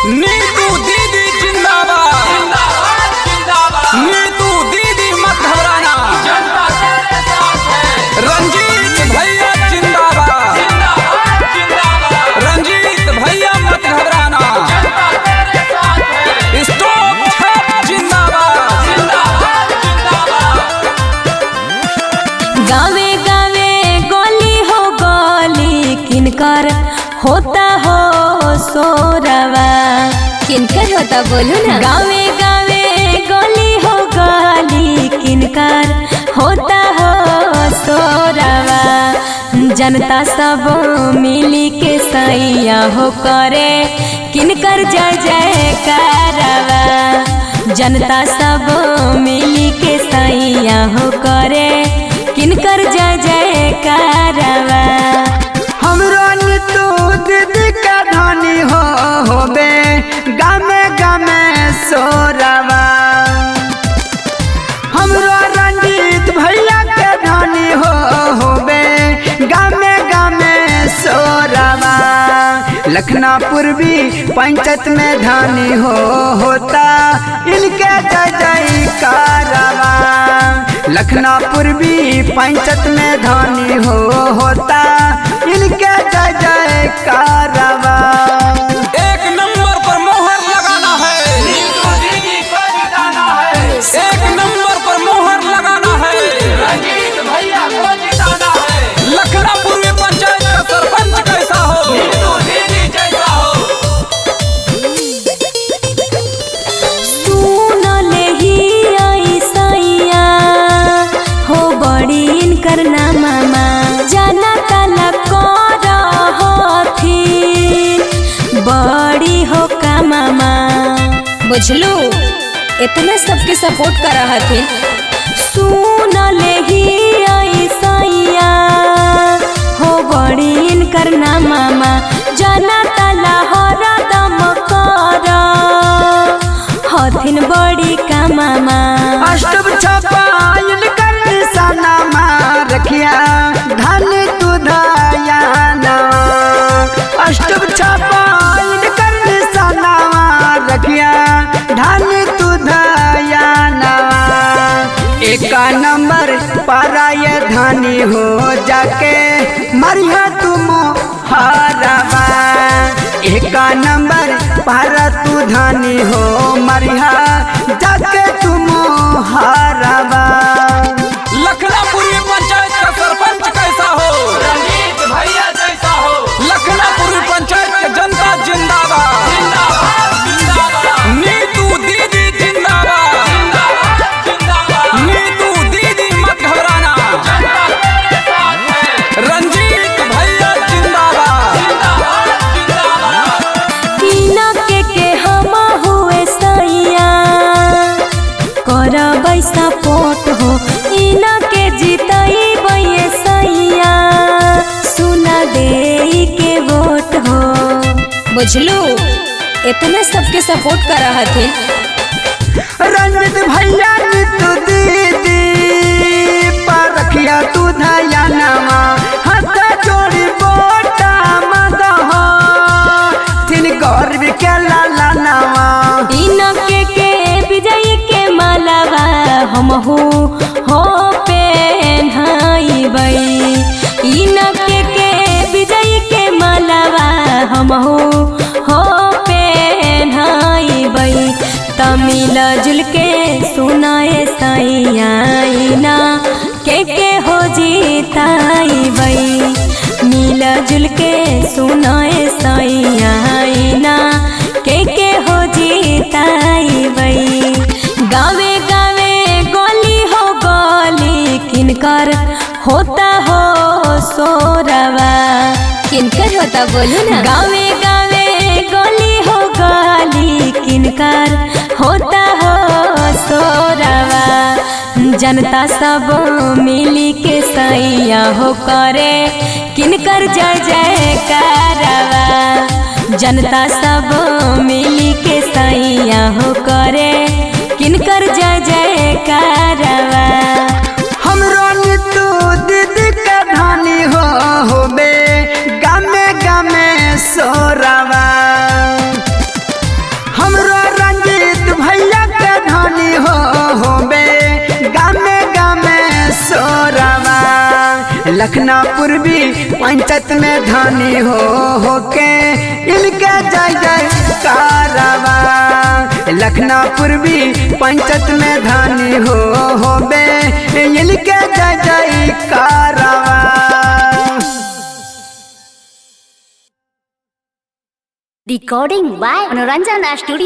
नीतू दीदी जिंदाबाद जिंदाबाद जिंदाबाद। नीतू दीदी मत घबराना, जनता तेरे साथ है। रंजीत भैया जिंदाबाद जिंदाबाद जिंदाबाद। रंजीत भैया मत घबराना, जनता तेरे साथ है। स्टॉप छाप जिंदाबाद जिंदाबाद जिंदाबाद। गावे गावे गोली हो गोली किनकर होता हो सोरवा, किनकर होता बोलो ना। गावे गावे गोली हो गोली किनकर होता हो सोरवा, जनता सब मिली के सैया हो करे किनकर जय जय करवा। जनता सब मिली के सैया हो करे किनकर जय जय करवा। हमरो नीतू दीदी का धनी होबे गामे गामे सोरवा। हमरो रंजीत भैया के धनी होबे गामे गामे सोरवा। लखनापुर भी पंचायत में धनी होता इनके जय जय करवा। लखनापुर भी पंचायत में धनी होता इनके जय जय करवा। एक नंबर पर मोहर लगाना है, नीतू दीदी को जिताना है। एक नंबर पर मोहर लगाना है, रंजीत भैया को जिताना है। लखनापुर में पंचायत का सरपंच कैसा हो, नीतू दीदी जैसा हो। सुन ले ही आई सैया हो बड़ी इनकर ना मामा, जाना काला कर हथिन बड़ी हो का मामा। बुझलू इतना सबके सपोर्ट कर हथिन। सुन ले ही आई सैया हो बड़ी इनकर ना मामा, जाना ताला हरा दम कर हथिन बड़ी का मामा। अष्टम छपाइन कर निशाना मार रखिया धन तुधायाना। अष्टम छपाइन कर निशाना मार रखिया धन तुधायाना। एक नंबर पारा ये धनी हो जाके मरिया तुम हारवा। एक नंबर पारा तू धनी हो मरिया जाके तुम हारवा। लखनापुर में पंचायत का सरपंच कैसा हो, रंजीत भैया जैसा हो। लखनापुर पंचायत के जनता जिंदाबाद जिंदाबाद जिंदाबाद। नीतू दीदी जिंदाबाद जिंदाबाद जिंदाबाद। नीतू दीदी मत घबराना, जनता तेरे साथ है। रंजीत भैया जिंदाबाद जिंदाबाद जिंदाबाद। इना के हम हुए सैया करबै सपोर्ट हो, इना के जीतई बये सैया सुना दे के वोट हो। बुझलू इतना सबके सपोर्ट कर हथिन। रंजित भैया नीतू दीदी पर रखिया तू धयानवा। हाथ जोड़ी बोटा मदह थिन गौरव के लाला नवा। इना के विजयी के मालावा हम हो पेन्हाइबै। इना के विजयी के मालावा हम हो पेन्हाइबै। तमिल जुल के सुनाए सैया इना के हो जीताइबै। मिला जुल के सुनाए सैया इना के हो जीताइबै। गावे गावे गोली हो गोली किनकर होता हो सोरवा, किनकर होता बोलो ना। गावे गावे गोली हो गोली किनकर होता हो सोरवा, जनता सब मिली के सैया हो करे किनकर जय जय करवा। जनता सब मिली के सैया हो करे किनकर जय जय करवा। हमरो नीतू दीदी के धनी होबे गामे गामे सोरवा। लखनापुर भी पंचायत में धानी हो के इनके जय जय कारवा। लखनापुर भी पंचायत में धानी हो बे इनके जय जय कारवा। Recording by Manoranjana Studio.